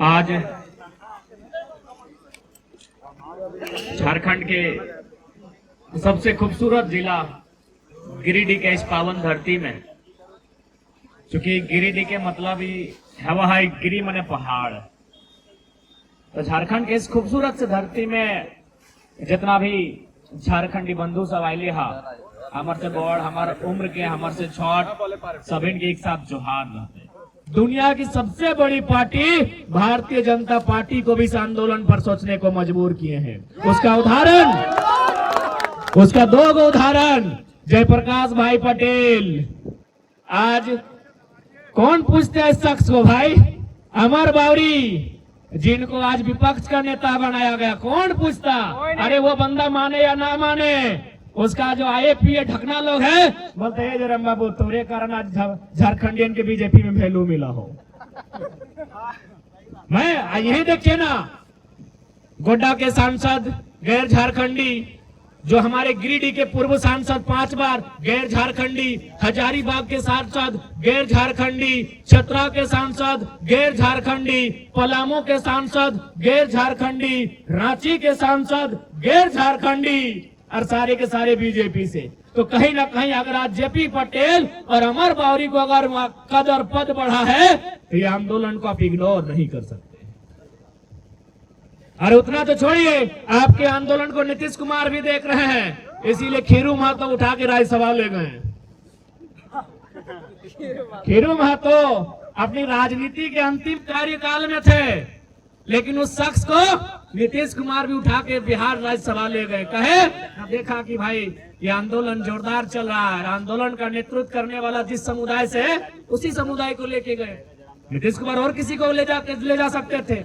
आज झारखंड के सबसे खूबसूरत जिला गिरिडीह के इस पावन धरती में, चूंकि गिरिडीह के मतलब ही हवा है, गिरी मने पहाड़, तो झारखंड के इस खूबसूरत से धरती में जितना भी झारखंडी बंधु सब आये हा, हमार से बड़, हमार उम्र के, हमार से छोट, सभी के एक साथ जोहार रहते। दुनिया की सबसे बड़ी पार्टी भारतीय जनता पार्टी को भी इस आंदोलन पर सोचने को मजबूर किए हैं। उसका उदाहरण, उसका दो उदाहरण, जयप्रकाश भाई पटेल। आज कौन पूछते है इस शख्स को? भाई अमर बावरी, जिनको आज विपक्ष का नेता बनाया गया, कौन पूछता? अरे वो बंदा माने या ना माने, उसका जो आईएपीए ढकना लोग है बोलते हैं जरम बाबू तोरे कारण आज झारखंडियन के बीजेपी में वैल्यू मिला हो। मैं यही देखिए ना, गोड्डा के सांसद गैर झारखंडी, जो हमारे गिरिडीह के पूर्व सांसद 5 बार गैर झारखंडी, हजारीबाग के सांसद गैर झारखंडी, चतरा के सांसद गैर झारखंडी, पलामू के सांसद गैर झारखंडी, रांची के सांसद गैर झारखंडी, और सारे के सारे बीजेपी से। तो कहीं ना कहीं अगर आज जेपी पटेल और अमर बावरी को अगर कदर पद बढ़ा है तो ये आंदोलन को आप इग्नोर नहीं कर सकते। अरे उतना तो छोड़िए, आपके आंदोलन को नीतीश कुमार भी देख रहे हैं, इसीलिए खीरू महतो उठा के राज्यसभा ले गए। खीरू महतो अपनी राजनीति के अंतिम कार्यकाल में थे, लेकिन उस शख्स को नीतीश कुमार भी उठा के बिहार राज्यसभा ले गए। कहे देखा कि भाई ये आंदोलन जोरदार चल रहा है, आंदोलन का नेतृत्व करने वाला जिस समुदाय से है उसी समुदाय को लेके गए। नीतीश कुमार और किसी को ले जा सकते थे।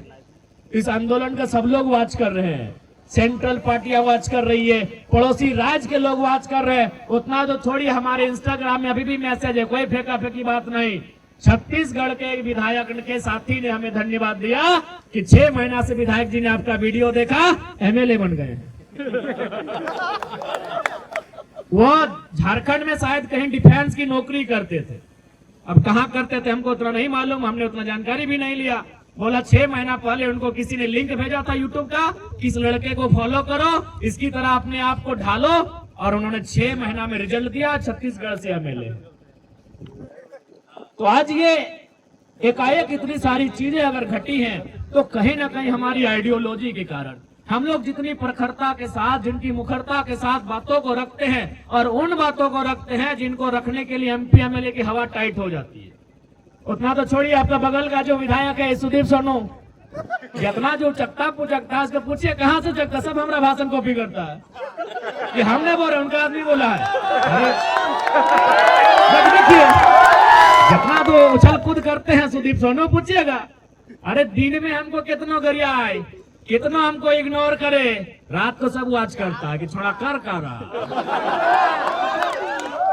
इस आंदोलन का सब लोग वॉच कर रहे हैं, सेंट्रल पार्टियां वॉच कर रही है, पड़ोसी राज्य के लोग वॉच कर रहे हैं। उतना तो छोड़िए, हमारे इंस्टाग्राम में अभी भी मैसेज है, कोई फेंका फेंकी बात नहीं। छत्तीसगढ़ के एक विधायक के साथी ने हमें धन्यवाद दिया कि 6 महीना से विधायक जी ने आपका वीडियो देखा, एमएलए बन गए। वो झारखंड में शायद कहीं डिफेंस की नौकरी करते थे, अब कहां करते थे हमको उतना नहीं मालूम, हमने उतना जानकारी भी नहीं लिया। बोला 6 महीना पहले उनको किसी ने लिंक भेजा था यूट्यूब का, किस लड़के को फॉलो करो, इसकी तरह अपने आप को ढालो, और उन्होंने 6 महीना में रिजल्ट दिया, छत्तीसगढ़ से एमएलए। तो आज ये एकाएक इतनी सारी चीजें अगर घटी हैं तो कहीं ना कहीं हमारी आइडियोलॉजी के कारण हम लोग जितनी प्रखरता के साथ, जिनकी मुखरता के साथ बातों को रखते हैं, और उन बातों को रखते हैं जिनको रखने के लिए एमपी एमएलए की हवा टाइट हो जाती है। उतना तो छोड़िए, आपका बगल का जो विधायक है सुदीप सोनू, जितना जो चकता पुचकता है, उसको पूछिए कहाँ से चकता, सब हमारा भाषण कॉपी करता है कि हमने बोला, उनका आदमी बोला है। देखिए जितना तो उछल कूद करते हैं सुदीप सोनू, पूछिएगा अरे दिन में हमको कितना गरिया आए, कितना हमको इग्नोर करे, रात को सब वॉच करता है कि छोड़ा कर रहा।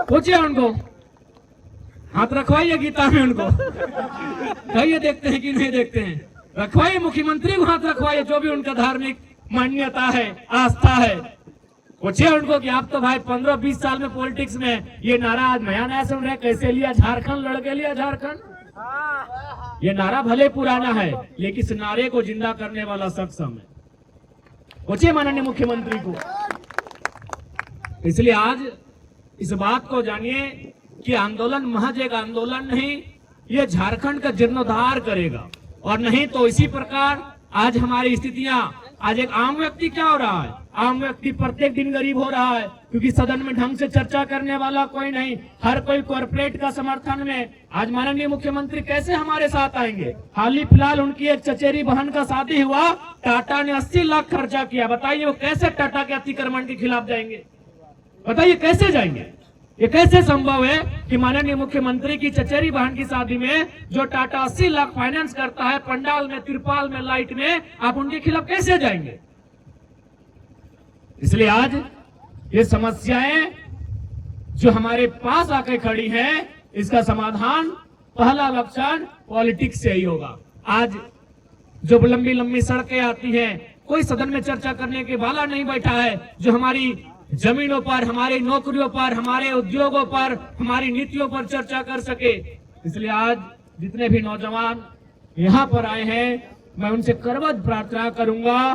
पूछिए उनको, हाथ रखवाइए गीता में उनको, कहिए देखते हैं कि नहीं देखते हैं, रखवाइए मुख्यमंत्री को हाथ रखवाइए, जो भी उनका धार्मिक मान्यता है, आस्था है। पूछिए उनको कि आप तो भाई 15-20 साल में पॉलिटिक्स में, ये नारा आज नया नया सुन रहे, कैसे लिया झारखंड, लड़के लिया झारखंड। ये नारा भले पुराना है, लेकिन इस नारे को जिंदा करने वाला शख्स हम है। पूछिए माननीय मुख्यमंत्री को। इसलिए आज इस बात को जानिए कि आंदोलन महज एक आंदोलन नहीं, ये झारखंड का जीर्णोद्धार करेगा। और नहीं तो इसी प्रकार आज हमारी स्थितियां, आज एक आम व्यक्ति क्या हो रहा है, आम व्यक्ति प्रत्येक दिन गरीब हो रहा है, क्योंकि सदन में ढंग से चर्चा करने वाला कोई नहीं, हर कोई कॉर्पोरेट का समर्थन में। आज माननीय मुख्यमंत्री कैसे हमारे साथ आएंगे? हाल ही फिलहाल उनकी एक चचेरी बहन का शादी हुआ, टाटा ने 80 लाख खर्चा किया। बताइए वो कैसे टाटा के अतिक्रमण के खिलाफ जाएंगे? बताइए कैसे जाएंगे? ये कैसे संभव है कि माननीय मुख्यमंत्री की चचेरी बहन की शादी में जो टाटा 80 लाख फाइनेंस करता है, पंडाल में, तिरपाल में, लाइट में, आप उनके खिलाफ कैसे जाएंगे? इसलिए आज ये समस्याएं जो हमारे पास आके खड़ी हैं, इसका समाधान, पहला लक्षण पॉलिटिक्स से ही होगा। आज जो लंबी लंबी सड़कें आती हैं, कोई सदन में चर्चा करने के वाला नहीं बैठा है, जो हमारी जमीनों पर, हमारी नौकरियों पर, हमारे उद्योगों पर, हमारी नीतियों पर चर्चा कर सके। इसलिए आज जितने भी नौजवान यहाँ पर आए हैं, मैं उनसे करबद्ध प्रार्थना करूंगा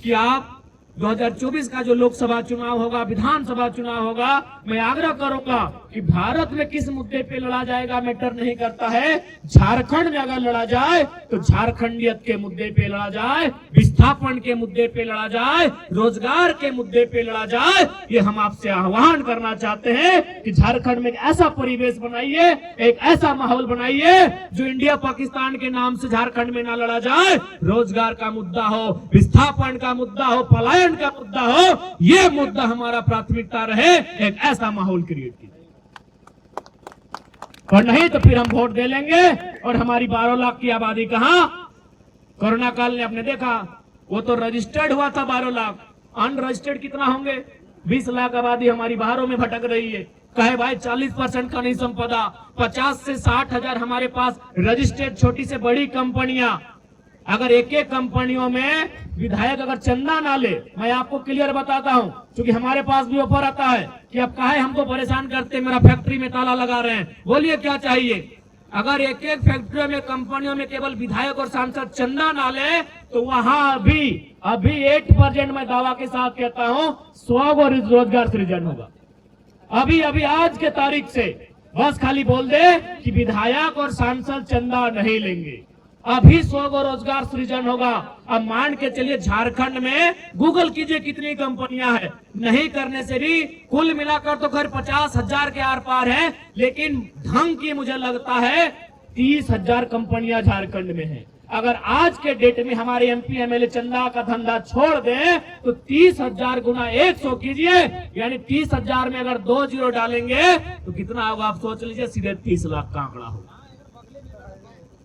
कि आप 2024 का जो लोकसभा चुनाव होगा, विधानसभा चुनाव होगा, मैं आग्रह करूंगा कि भारत में किस मुद्दे पे लड़ा जाएगा मैटर नहीं करता है। झारखंड में अगर लड़ा जाए तो झारखंडियत के मुद्दे पे लड़ा जाए, विस्थापन के मुद्दे पे लड़ा जाए, रोजगार के मुद्दे पे लड़ा जाए। ये हम आपसे आह्वान करना चाहते हैं कि झारखंड में एक ऐसा परिवेश बनाइए, एक ऐसा माहौल बनाइए जो इंडिया पाकिस्तान के नाम से झारखंड में ना लड़ा जाए। रोजगार का मुद्दा हो, विस्थापन का मुद्दा हो, पलायन का मुद्दा हो, ये मुद्दा हमारा प्राथमिकता रहे। एक ऐसा माहौल क्रिएट कीजिए, और नहीं तो फिर हम वोट दे लेंगे और हमारी 12 लाख की आबादी कहां। कोरोना काल ने आपने देखा, वो तो रजिस्टर्ड हुआ था 12 लाख, अनरजिस्टर्ड कितना होंगे? 20 लाख आबादी हमारी बाहरों में भटक रही है। कहे भाई 40% का नहीं संपदा, 50 से 60 हजार हमारे पास रजिस्टर्ड छोटी से बड़ी कंपनियां। अगर एक एक कंपनियों में विधायक अगर चंदा ना ले, मैं आपको क्लियर बताता हूं, क्योंकि हमारे पास भी ऑफर आता है कि अब काहे हमको परेशान करते, मेरा फैक्ट्री में ताला लगा रहे हैं, बोलिए क्या चाहिए। अगर एक एक फैक्ट्रियों में, कंपनियों में केवल विधायक और सांसद चंदा ना ले तो वहां भी अभी 8% मैं दावा के साथ कहता हूं 100 को रोजगार सृजन होगा। अभी अभी आज के तारीख से बस खाली बोल दे कि विधायक और सांसद चंदा नहीं लेंगे, अभी 100 को रोजगार सृजन होगा। अब मान के चलिए झारखंड में गूगल कीजिए कितनी कंपनियां हैं, नहीं करने से भी कुल मिलाकर तो खैर 50,000 के आर पार है, लेकिन ढंग की मुझे लगता है 30,000 कंपनियां झारखंड में हैं। अगर आज के डेट में हमारे एमपी एमएलए चंदा का धंधा छोड़ दें तो 30,000 गुना 100 कीजिए, यानी 30,000 में अगर 2 जीरो डालेंगे तो कितना होगा आप सोच लीजिए, सीधे 30 लाख का आंकड़ा होगा,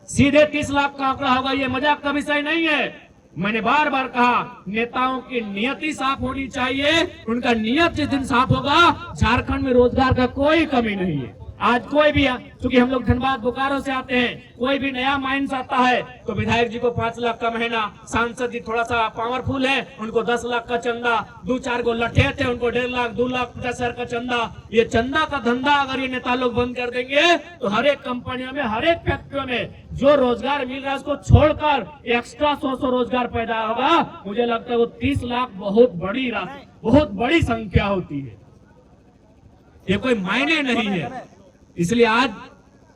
सीधे 30 लाख का आंकड़ा होगा। ये मजाक का विषय नहीं है। मैंने बार बार कहा नेताओं की नियति साफ होनी चाहिए, उनका नियत जिस दिन साफ होगा झारखंड में रोजगार का कोई कमी नहीं है। आज कोई भी, क्योंकि हम लोग धनबाद बोकारो से आते हैं, कोई भी नया माइंस आता है तो विधायक जी को 5 लाख का महीना, सांसद जी थोड़ा सा पावरफुल है उनको 10 लाख का चंदा, 2-4 को लठे थे उनको 1.5 लाख 2 लाख 50,000 का चंदा। ये चंदा का धंधा अगर ये नेता लोग बंद कर देंगे तो हर एक कंपनियों में, हर एक फैक्ट्रियों में जो रोजगार मिल रहा है उसको छोड़कर एक्स्ट्रा 100 रोजगार पैदा होगा। मुझे लगता है वो 30 लाख बहुत बड़ी राशि, बहुत बड़ी संख्या होती है, ये कोई मायने नहीं है। इसलिए आज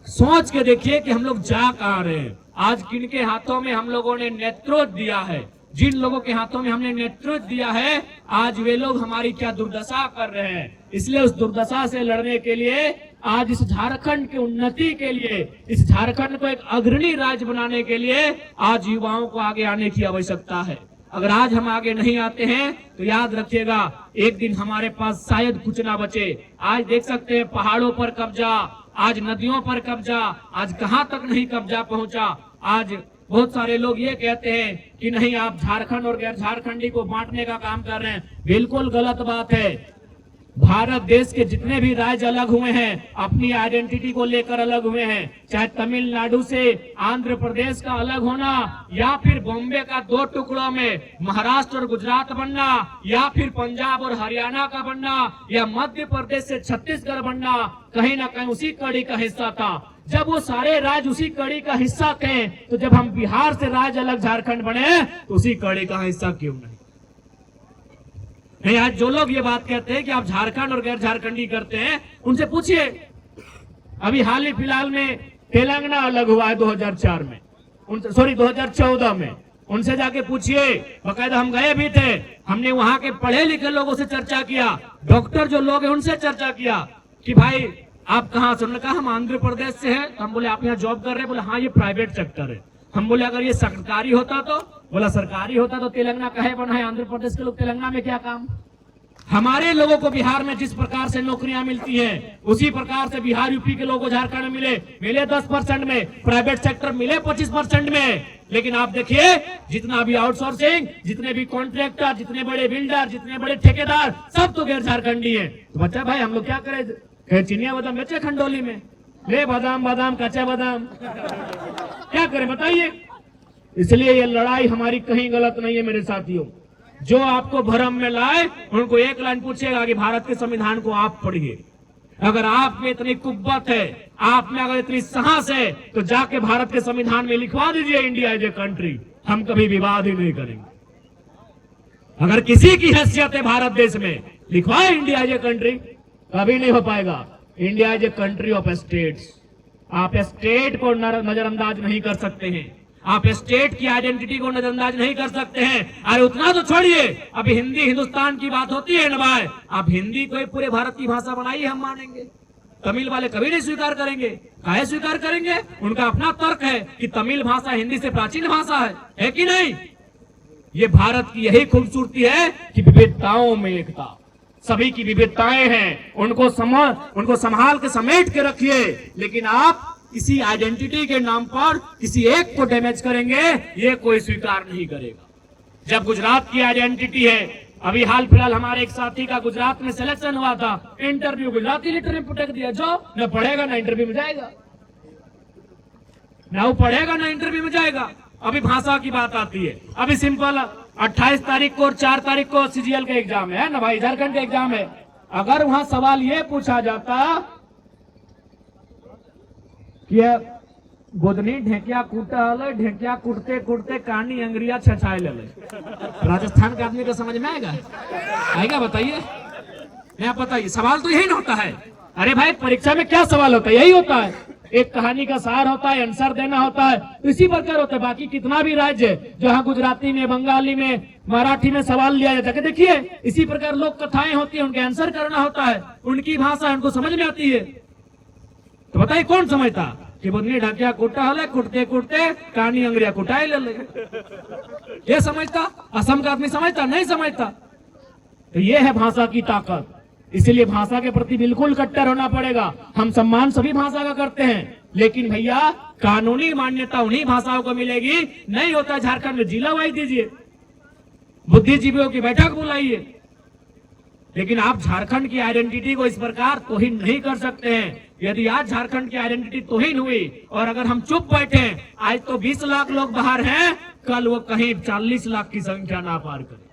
सोच के देखिए कि हम लोग जा कहां रहे हैं। आज किनके हाथों में हम लोगों ने नेतृत्व दिया है, जिन लोगों के हाथों में हमने नेतृत्व दिया है, आज वे लोग हमारी क्या दुर्दशा कर रहे हैं। इसलिए उस दुर्दशा से लड़ने के लिए, आज इस झारखंड की उन्नति के लिए, इस झारखंड को एक अग्रणी राज्य बनाने के लिए आज युवाओं को आगे आने की आवश्यकता है। अगर आज हम आगे नहीं आते हैं तो याद रखिएगा एक दिन हमारे पास शायद कुछ ना बचे। आज देख सकते हैं पहाड़ों पर कब्जा, आज नदियों पर कब्जा, आज कहां तक नहीं कब्जा पहुंचा। आज बहुत सारे लोग ये कहते हैं कि नहीं आप झारखंड और गैर झारखंडी को बांटने का काम कर रहे हैं, बिल्कुल गलत बात है। भारत देश के जितने भी राज्य अलग हुए हैं अपनी आइडेंटिटी को लेकर अलग हुए हैं, चाहे तमिलनाडु से आंध्र प्रदेश का अलग होना, या फिर बॉम्बे का 2 टुकड़ों में महाराष्ट्र और गुजरात बनना, या फिर पंजाब और हरियाणा का बनना, या मध्य प्रदेश से छत्तीसगढ़ बनना, कहीं ना कहीं उसी कड़ी का हिस्सा था। जब वो सारे राज्य उसी कड़ी का हिस्सा थे तो जब हम बिहार से राज्य अलग झारखंड बने तो उसी कड़ी का हिस्सा क्यों नहीं। आज जो लोग ये बात कहते हैं कि आप झारखंड और गैर झारखंडी करते हैं, उनसे पूछिए। अभी हाल ही फिलहाल में तेलंगाना अलग हुआ है 2004 में, 2014 में, उनसे जाके पूछिए। बकायदा हम गए भी थे, हमने वहां के पढ़े लिखे लोगों से चर्चा किया, डॉक्टर जो लोग हैं उनसे चर्चा किया कि भाई आप कहाँ से। उन्होंने कहा हम आंध्र प्रदेश से हैं। हम बोले आप यहाँ जॉब कर रहे हैं? बोले हाँ ये प्राइवेट सेक्टर है। हम बोले अगर ये सरकारी होता तो? बोला सरकारी होता तो तेलंगाना कहे बना है, आंध्र प्रदेश के लोग तेलंगाना में क्या काम। हमारे लोगों को बिहार में जिस प्रकार से नौकरियां मिलती हैं उसी प्रकार से बिहार यूपी के लोगों को झारखंड में मिले 10% में, प्राइवेट सेक्टर मिले 25% में। लेकिन आप देखिए जितना भी आउटसोर्सिंग, जितने भी कॉन्ट्रैक्टर, जितने बड़े बिल्डर, जितने बड़े ठेकेदार, सब तो गैर झारखंडी है। तो बच्चा भाई हम लोग क्या करें, चिनिया बादाम बेचे खंडोली में, ले बादाम बादाम कच्चा बादाम, क्या करें बताइए। इसलिए ये लड़ाई हमारी कहीं गलत नहीं है मेरे साथियों। जो आपको भ्रम में लाए उनको एक लाइन पूछेगा कि भारत के संविधान को आप पढ़िए। अगर आप में इतनी कुव्वत है, आप में अगर इतनी साहस है तो जाके भारत के संविधान में लिखवा दीजिए इंडिया इज ए कंट्री। हम कभी विवाद ही नहीं करेंगे। अगर किसी की हैसियत है भारत देश में, लिखवाए इंडिया इज ए कंट्री, कभी नहीं हो पाएगा। India is a country of states. आप स्टेट को नजरअंदाज नहीं कर सकते हैं, आप स्टेट की आइडेंटिटी को नजरअंदाज नहीं कर सकते हैं। अरे उतना तो छोड़िए, अभी हिंदी हिंदुस्तान की बात होती है ना भाई, आप हिंदी को पूरे भारत की भाषा बनाइए, हम मानेंगे। तमिल वाले कभी नहीं स्वीकार करेंगे। काहे स्वीकार करेंगे? उनका अपना तर्क है कि तमिल भाषा हिंदी से प्राचीन भाषा है कि नहीं? ये भारत की यही खूबसूरती है कि विविधताओं में एकता। सभी की विविधताएं हैं, उनको संभाल के समेट के रखिए। लेकिन आप किसी आइडेंटिटी के नाम पर किसी एक को डैमेज करेंगे, ये कोई स्वीकार नहीं करेगा। जब गुजरात की आइडेंटिटी है, अभी हाल फिलहाल हमारे एक साथी का गुजरात में सिलेक्शन हुआ था, इंटरव्यू गुजराती लिटर में पुटक दिया। जो न पढ़ेगा ना इंटरव्यू में जाएगा, ना वो पढ़ेगा ना इंटरव्यू में जाएगा। अभी भाषा की बात आती है, अभी सिंपल 28 तारीख को और 4 तारीख को सीजीएल का एग्जाम है ना भाई, झारखंड का एग्जाम है। अगर वहां सवाल ये पूछा जाता कि गोदनी ढेकिया कूटा हल, ढेकिया कूटते कूटते कानी अंगरिया छछाए ले, राजस्थान के आदमी को समझ में आएगा? बताइए, आप बताइए। सवाल तो यही होता है। अरे भाई, परीक्षा में क्या सवाल होता है? यही होता है, एक कहानी का सार होता है, आंसर देना होता है, तो इसी प्रकार होता है। बाकी कितना भी राज्य जहाँ गुजराती में, बंगाली में, मराठी में सवाल लिया जाता है, देखिए इसी प्रकार लोक कथाएं होती है, उनके आंसर करना होता है, उनकी भाषा उनको समझ में आती है। तो बताइए कौन समझता कि बुदनी ढाकिया कुटा हले, कुटते कुटते कहानी अंगरिया कुटाए ले। ये समझता? असम का आदमी समझता? नहीं समझता। तो ये है भाषा की ताकत। इसलिए भाषा के प्रति बिल्कुल कट्टर होना पड़ेगा। हम सम्मान सभी भाषा का करते हैं, लेकिन भैया कानूनी मान्यता उन्हीं भाषाओं को मिलेगी। नहीं होता झारखंड में जिला वाइज दीजिए, बुद्धिजीवियों की बैठक बुलाइए, लेकिन आप झारखंड की आइडेंटिटी को इस प्रकार तौहीन नहीं कर सकते हैं। यदि आज झारखंड की आइडेंटिटी तौहीन हुई और अगर हम चुप बैठे, आज तो 20 लाख लोग बाहर हैं, कल वो कहीं 40 लाख की संख्या ना पार करें।